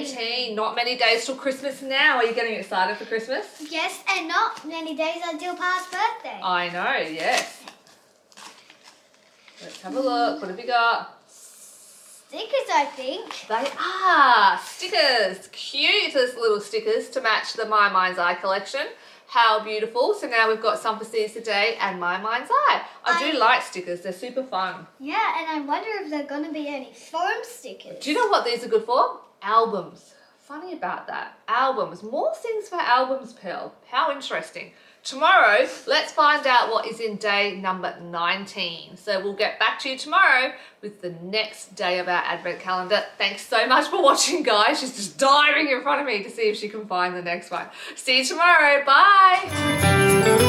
18. Not many days till Christmas now. Are you getting excited for Christmas? Yes, and not many days until Pa's birthday. I know, yes. Let's have a look. What have you got? Stickers, I think. They are stickers. Cutest little stickers to match the My Mind's Eye collection. How beautiful. So now we've got some for Seize the Day and My Mind's Eye. I do like stickers. They're super fun. Yeah, and I wonder if there are going to be any foam stickers. Do you know what these are good for? Albums. Funny about that. Albums. More things for albums, Pearl. How interesting. Tomorrow, let's find out what is in day number 19. So we'll get back to you tomorrow with the next day of our Advent calendar. Thanks so much for watching, guys. She's just diving in front of me to see if she can find the next one. See you tomorrow. Bye.